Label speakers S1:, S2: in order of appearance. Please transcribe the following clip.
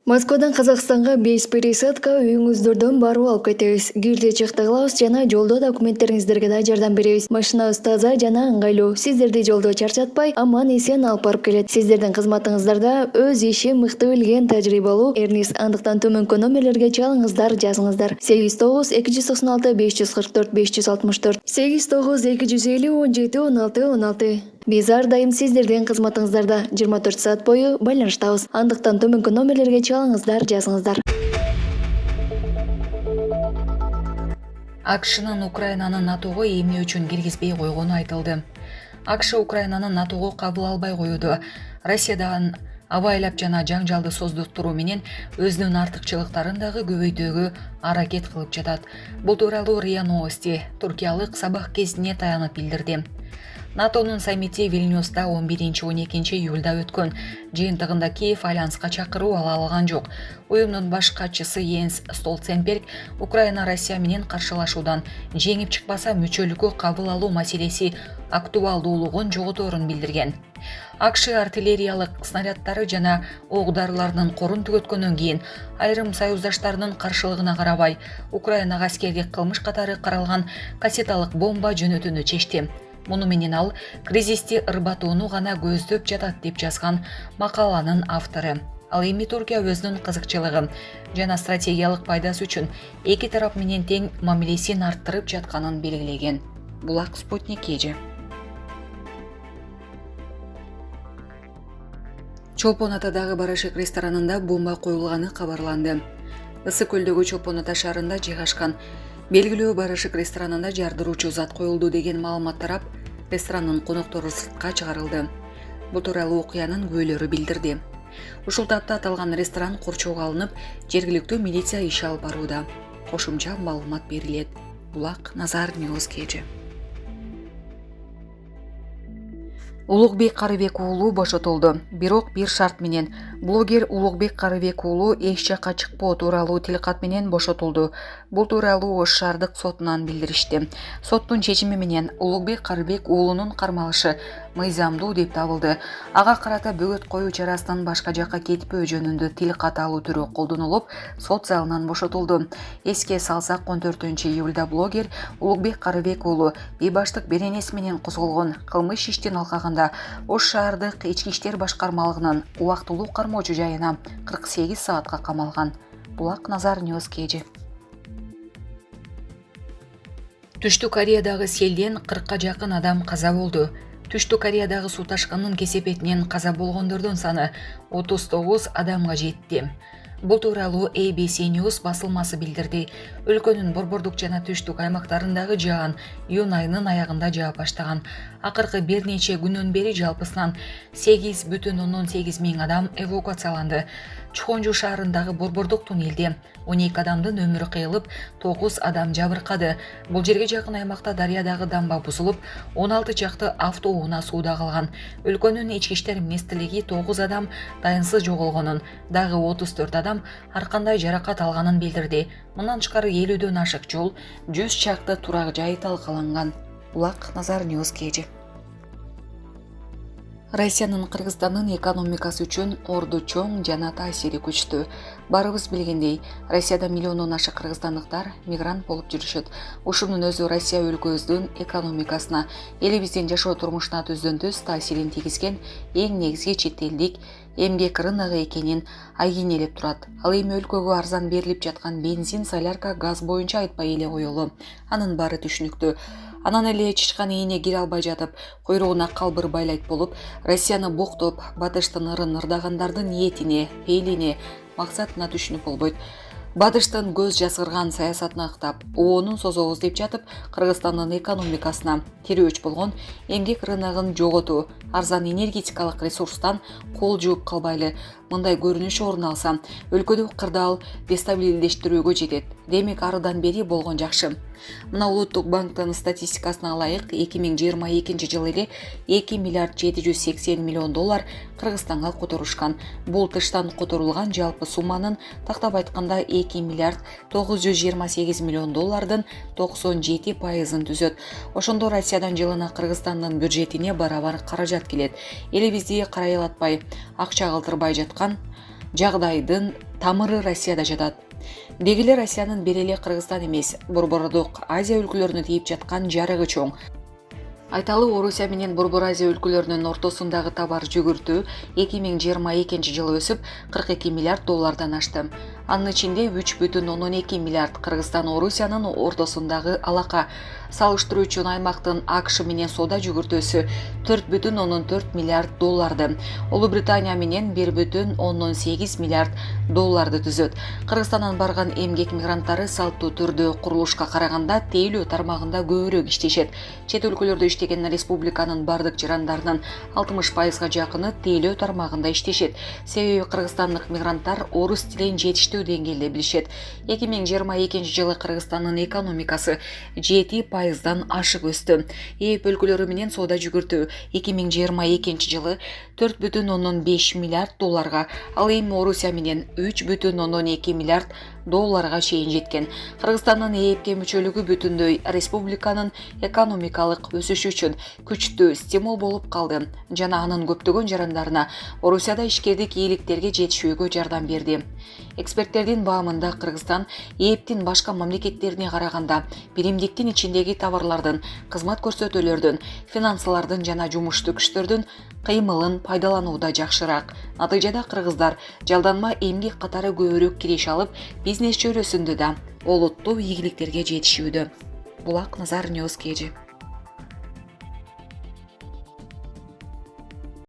S1: Москвадан Казакстанга 5 пересадка үйүңүздөрдөн барып алып кетебиз. Кирди чыкты кылабыз жана жолдо документтериңиздерге да жардам беребиз. Машинабыз таза жана ыңгайлуу. Сиздерди жолдо чарчатпай, аман эсен алып барып келет. Сиздердин кызматыңыздарда өз ишин мыкты билген тажрыйбалуу Эрнис. Андыктан төмөнкү номерлерге чалыңыздар, жазыңыздар. 89 296 544 564 89 250 17 16 16. Биз ар дайым сиздердин кызматыңыздарда 24 саат бою байланыштабыз. Андыктан төмөнкү номерлерге чалыңыздар, жазыңыздар.
S2: АКШнын Украинаны НАТОго эмне үчүн киргизбей койгону айтылды. АКШ Украинаны НАТОго кабыл албай коюуду Россиядан абайлап жана жаңжалды создуктуруу менен өзүнүн артыкчылыктарын дагы көбөйтүүгө аракет кылып жатат. Бул тууралуу РИА Новости туркиялык сабак кезине таянып билдирди. НАТОнун саммити Вильнюста 11-12 июлда өткөн. Жыйынтыгында Киев альянска чакыруу ала алган жок. Уюмдун баш катчысы Йенс Столтенберг Украина Россия менен каршылашуудан жеңип чыкпаса мүчөлүккө кабыл алуу маселеси актуалдуулугун жоготорун билдирген. АКШ артиллериялык снаряддары жана ок дарыларынын корун түгөткөндөн кийин айрым союздаштарынын каршылыгына карабай Украинага аскердик кылмыш катары каралган кассеталык бомба жөнөтүүнү чечти. Муну менен ал кризисти ырбатууну гана көздөп жатат деп жазган макаланын автору. Ал эми Туркия өзүнүн кызыкчылыгы жана стратегиялык пайдасы үчүн эки тарап менен тең мамилесин арттырып жатканын белгилеген. Булак Спутник KG. Чолпон Атадагы барашык ресторанында бомба коюлганы кабарланды. Ысык көлдөгү Чолпон Ата шаарында жайгашкан белгилүү барашык ресторанында жардыруучу зат коюлду деген маалымат тарап, ресторанын коноктору сыртка чыгарылды. Бул тууралуу окуянын күбөлөрү билдирди. Ушул тапта аталган ресторан корчоого алынып, жергиликтүү милиция иш алып барууда. Кошумча маалымат берилет. Булак Назар Ньюс KG. Улугбек Карыбек уулу бошотулду. Бирок бир шарт менен. Блогер Улугбек Карыбек уулу эч жакка чыкпоо тууралуу тилкат менен бошотулду. Бул тууралуу Ош шаардык сотунан билдиришти. Соттун чечими менен Улугбек Карыбек уулунун кармалышы мыйзамдуу деп табылды. Ага карата бөгөт коюу чарасынан башка жакка кетпөө жөнүндө тилкат алуу түрү колдонулуп, сот залынан бошотулду. Эске салсак, 14-июлда блогер Улугбек Карыбек уулу бейбаштык беренеси менен козголгон кылмыш иштин алкагында Ош шаардык ички иштер башкармалыгынын убактылуу кармоочу жайына 48 саатка камалган. Булак Назар Ньюс KG. Түштүк Кореядагы селден 40-ка жакын адам каза болду. Түштүк Кореядагы суу ташкынынын кесепетинен каза болгондордун саны 39 адамга жетти. Бул тууралуу ABC News басылмасы билдирди. Өлкөнүн борбордук жана түштүк аймактарындагы жаан июнь айынын аягында жаа баштаган. Акыркы бир нече күнөн бери жалпысынан 8,8 миң адам эвакуацияланды. Чхонжу шаарындагы борбордук туннелде 12 адамдын өмүрү кыйылып, 9 адам жабыркады. Бул жерге жакын аймакта дарыядагы дамба бузулуп, 16 чакты автоунаа сууда калган. Өлкөнүн ички иштер министрлиги 9 адам дайынсыз жоголгонун, дагы 34 адам ар кандай жаракат алганын билдирди. Мындан тышкары 50дөн ашык жол, 100 чакты турак жай талкаланган. Булак Назар Ньюс KG. Россиянын Кыргызстандын экономикасы үчүн орду чоң жана таасири күчтүү. Барыбыз билгендей, Россияда миллиондон ашык кыргызстандыктар мигрант болуп жүрүшөт. Ушунун өзү Россия өлкөбүздүн экономикасына, элибиздин жашоо турмушуна түздөн-түз таасирин тийгизген эң негизги чет элдик эмгек рыногу экенин айгинелеп турат. Ал эми өлкөгө арзан берилип жаткан бензин, солярка, газ боюнча айтпай эле коелу. Анын баары түшүнүктүү. Анан эле чычкан ээне кире албай жатып, койругуна калбыр байлайт болуп, Россияны боктоп, батыштын ырын ырдагандардын ниетине, пейилине, максатына түшүнүп болбойт. Батыштын көз жасырган саясатын актап, оонун созобуз деп жатып, Кыргызстандын экономикасына тирөөч болгон эмгек рыногун жоготуу, арзан энергетикалык ресурстан кол жууп калбайлы. Мындай көрүнүш орун алса, өлкөдө кырдаал дестабилдештирүүгө жетет. Демек арыдан бери болгон жакшы. Мына Улуттук банктын статистикасына ылайык 2022 жылы эле 2 миллиард 780 миллион доллар Кыргызстанга которушкан. Бул тыштан которулган жалпы сумманын тактап айтканда 2 миллиард 928 миллион доллардын 97%-ын түзөт. Ошондо Россиядан жылына Кыргызстандын бюджетине барабар каражат келет. Элибизди карайлатпай, акча калтырбай жаткан жагдайдын тамыры Россияда жатат. Деги эле Россиянын бери эле Кыргызстан эмес, Борбордук Азия өлкөлөрүнө тийип жаткан жарыгы чоң. Айталы Орусия менен Борбор Азия өлкөлөрүнүн ортосундагы товар жүгүртүү 2022 жылы өсүп 42 миллиард доллардан ашты. Анын ичинде 3,2 миллиард Кыргызстан Орусиянын ортосундагы алака. Салыштыруу үчүн аймактын АКШ менен соода жүгүртүүсү 4,4 миллиард долларды, Улуу Британия менен 1,8 миллиард долларды түзөт. Кыргызстандан барган эмгек мигранттары салттуу түрдө курулушка караганда тейлөө тармагында көбүрөөк иштешет. Чет өлкөлөрдө иштеген республиканын бардык жарандарынын 60%га жакыны тейлөө тармагында иштешет. Себеби кыргызстандык мигранттар орус тилин жетиштүү деңгээлде билишет. 2022 жылы Кыргызстандын экономикасы 7%дан ашык өстү. ЭЭП өлкөлөрү менен соода жүгүртүү 2022 жылы 4,5 миллиард долларга, ал эми Орусия менен 3,2 миллиард долларга чейин жеткен. Кыргызстандын ЭЭПке мүчөлүгү бүтүндөй республиканын экономикалык өсүшү үчүн күчтүү стимул болуп калды жана анын көптөгөн жарандарына Орусияда ишкердик ийгиликтерге жетишүүгө жардам берди. Эксперттердин баамында Кыргызстан ЭЭПтин башка мамлекеттерине караганда биримдиктин ичиндеги товарлардын, кызмат көрсөтүүлөрдүн, финансылардын жана жумуштуу күчтөрдүн кыймылын пайдаланууда жакшыраак. Натыйжада кыргыздар жалданма эмгек катары көбүрөөк киреш алып, бизнес чөйрөсүндө да олуттуу ийгиликтерге жетишүүдө. Булак Назар Ньюс KG.